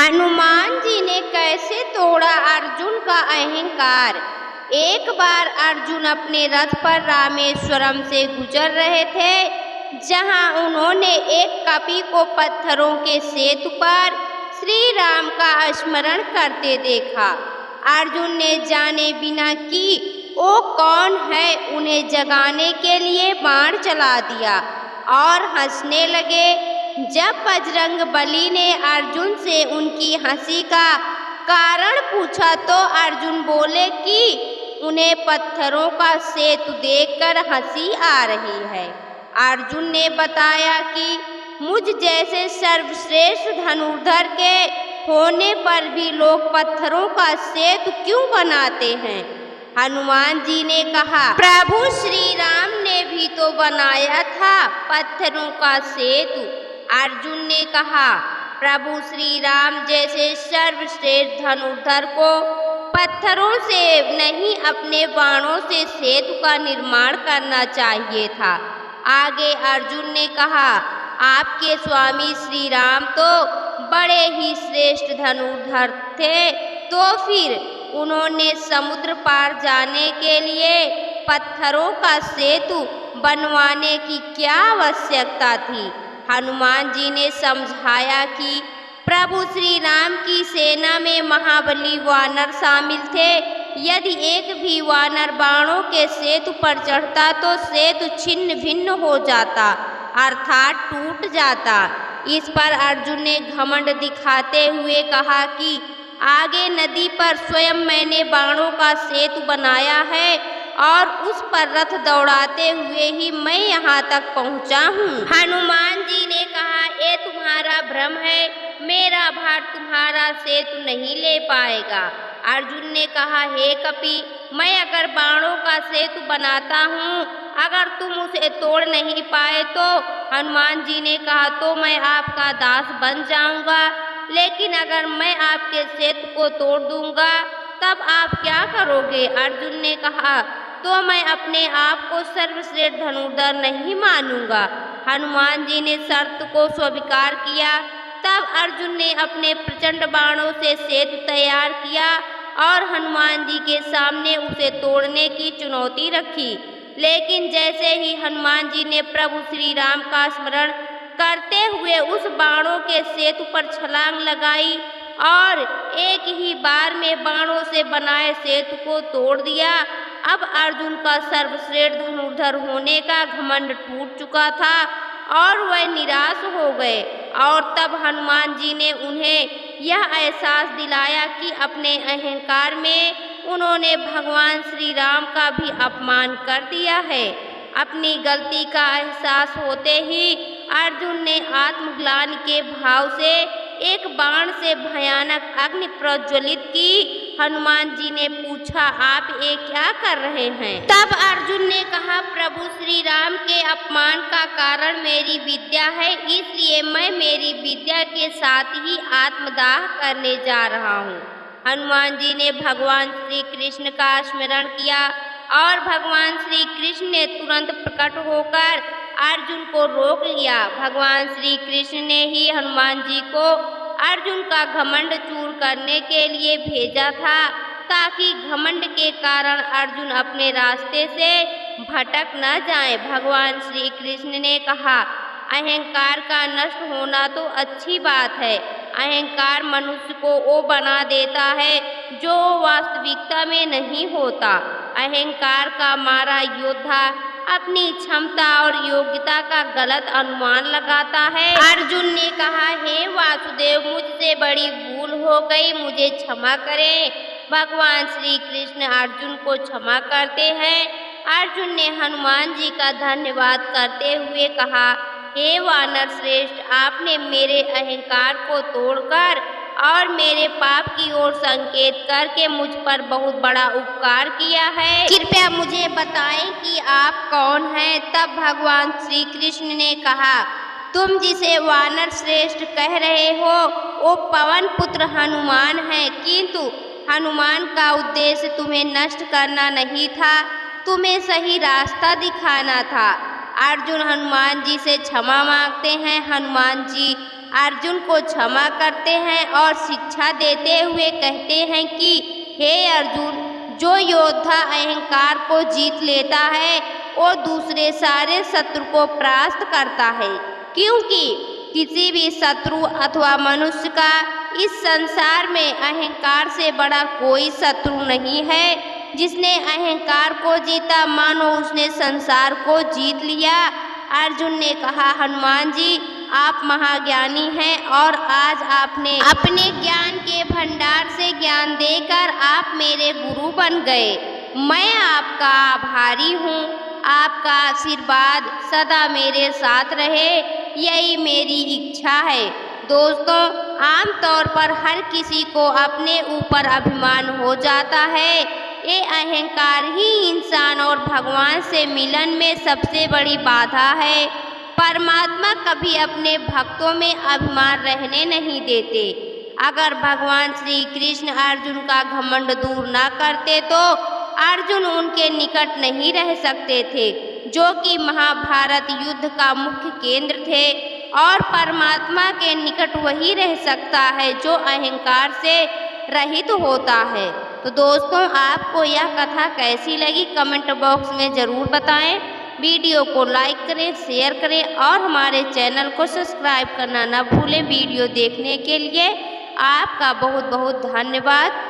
हनुमान जी ने कैसे तोड़ा अर्जुन का अहंकार। एक बार अर्जुन अपने रथ पर रामेश्वरम से गुजर रहे थे, जहां उन्होंने एक कपि को पत्थरों के सेतु पर श्री राम का स्मरण करते देखा। अर्जुन ने जाने बिना कि वो कौन है, उन्हें जगाने के लिए बाण चला दिया और हंसने लगे। जब बजरंगबली ने अर्जुन से उनकी हंसी का कारण पूछा तो अर्जुन बोले कि उन्हें पत्थरों का सेतु देखकर हंसी आ रही है। अर्जुन ने बताया कि मुझ जैसे सर्वश्रेष्ठ धनुर्धर के होने पर भी लोग पत्थरों का सेतु क्यों बनाते हैं। हनुमान जी ने कहा, प्रभु श्री राम ने भी तो बनाया था पत्थरों का सेतु। अर्जुन ने कहा, प्रभु श्री राम जैसे सर्वश्रेष्ठ धनुर्धर को पत्थरों से नहीं, अपने बाणों से सेतु का निर्माण करना चाहिए था। आगे अर्जुन ने कहा, आपके स्वामी श्री राम तो बड़े ही श्रेष्ठ धनुर्धर थे, तो फिर उन्होंने समुद्र पार जाने के लिए पत्थरों का सेतु बनवाने की क्या आवश्यकता थी। हनुमान जी ने समझाया कि प्रभु श्री राम की सेना में महाबली वानर शामिल थे। यदि एक भी वानर बाणों के सेतु पर चढ़ता तो सेतु छिन्न भिन्न हो जाता, अर्थात टूट जाता। इस पर अर्जुन ने घमंड दिखाते हुए कहा कि आगे नदी पर स्वयं मैंने बाणों का सेतु बनाया है और उस पर रथ दौड़ाते हुए ही मैं यहाँ तक पहुँचा हूँ। हनुमान जी ने कहा, ये तुम्हारा भ्रम है, मेरा भार तुम्हारा सेतु नहीं ले पाएगा। अर्जुन ने कहा, हे कपि, मैं अगर बाणों का सेतु बनाता हूँ, अगर तुम उसे तोड़ नहीं पाए तो। हनुमान जी ने कहा, तो मैं आपका दास बन जाऊंगा, लेकिन अगर मैं आपके सेतु को तोड़ दूंगा तब आप क्या करोगे। अर्जुन ने कहा, तो मैं अपने आप को सर्वश्रेष्ठ धनुर्धर नहीं मानूंगा। हनुमान जी ने शर्त को स्वीकार किया। तब अर्जुन ने अपने प्रचंड बाणों से सेतु तैयार किया और हनुमान जी के सामने उसे तोड़ने की चुनौती रखी। लेकिन जैसे ही हनुमान जी ने प्रभु श्री राम का स्मरण करते हुए उस बाणों के सेतु पर छलांग लगाई और एक ही बार में बाणों से बनाए सेतु को तोड़ दिया, अब अर्जुन का सर्वश्रेष्ठ धनुर्धर होने का घमंड टूट चुका था और वह निराश हो गए। और तब हनुमान जी ने उन्हें यह एहसास दिलाया कि अपने अहंकार में उन्होंने भगवान श्री राम का भी अपमान कर दिया है। अपनी गलती का एहसास होते ही अर्जुन ने आत्मग्लानि के भाव से एक बाण से भयानक अग्नि प्रज्वलित की। हनुमान जी ने पूछा, आप ये क्या कर रहे हैं। तब अर्जुन ने कहा, प्रभु श्री राम के अपमान का कारण मेरी विद्या है, इसलिए मैं मेरी विद्या के साथ ही आत्मदाह करने जा रहा हूँ। हनुमान जी ने भगवान श्री कृष्ण का स्मरण किया और भगवान श्री कृष्ण ने तुरंत प्रकट होकर अर्जुन को रोक लिया। भगवान श्री कृष्ण ने ही हनुमान जी को अर्जुन का घमंड चूर करने के लिए भेजा था, ताकि घमंड के कारण अर्जुन अपने रास्ते से भटक न जाए। भगवान श्री कृष्ण ने कहा, अहंकार का नष्ट होना तो अच्छी बात है। अहंकार मनुष्य को वो बना देता है जो वास्तविकता में नहीं होता। अहंकार का मारा योद्धा अपनी क्षमता और योग्यता का गलत अनुमान लगाता है। अर्जुन ने कहा, हे वासुदेव, मुझसे बड़ी भूल हो गई, मुझे क्षमा करें। भगवान श्री कृष्ण अर्जुन को क्षमा करते हैं। अर्जुन ने हनुमान जी का धन्यवाद करते हुए कहा, हे वानर श्रेष्ठ, आपने मेरे अहंकार को तोड़कर और मेरे पाप की ओर संकेत करके मुझ पर बहुत बड़ा उपकार किया है। कृपया मुझे बताएं कि आप कौन हैं। तब भगवान श्री कृष्ण ने कहा, तुम जिसे वानर श्रेष्ठ कह रहे हो वो पवन पुत्र हनुमान है, किंतु हनुमान का उद्देश्य तुम्हें नष्ट करना नहीं था, तुम्हें सही रास्ता दिखाना था। अर्जुन हनुमान जी से क्षमा मांगते हैं। हनुमान जी अर्जुन को क्षमा करते हैं और शिक्षा देते हुए कहते हैं कि हे अर्जुन, जो योद्धा अहंकार को जीत लेता है वो दूसरे सारे शत्रु को परास्त करता है, क्योंकि किसी भी शत्रु अथवा मनुष्य का इस संसार में अहंकार से बड़ा कोई शत्रु नहीं है। जिसने अहंकार को जीता मानो उसने संसार को जीत लिया। अर्जुन ने कहा, हनुमान जी आप महाज्ञानी हैं और आज आपने अपने ज्ञान के भंडार से ज्ञान देकर आप मेरे गुरु बन गए। मैं आपका आभारी हूँ। आपका आशीर्वाद सदा मेरे साथ रहे, यही मेरी इच्छा है। दोस्तों, आमतौर पर हर किसी को अपने ऊपर अभिमान हो जाता है। ये अहंकार ही इंसान और भगवान से मिलन में सबसे बड़ी बाधा है। परमात्मा कभी अपने भक्तों में अभिमान रहने नहीं देते। अगर भगवान श्री कृष्ण अर्जुन का घमंड दूर न करते तो अर्जुन उनके निकट नहीं रह सकते थे, जो कि महाभारत युद्ध का मुख्य केंद्र थे। और परमात्मा के निकट वही रह सकता है जो अहंकार से रहित होता है। तो दोस्तों, आपको यह कथा कैसी लगी कमेंट बॉक्स में ज़रूर बताएं। वीडियो को लाइक करें, शेयर करें और हमारे चैनल को सब्सक्राइब करना न भूलें। वीडियो देखने के लिए आपका बहुत बहुत धन्यवाद।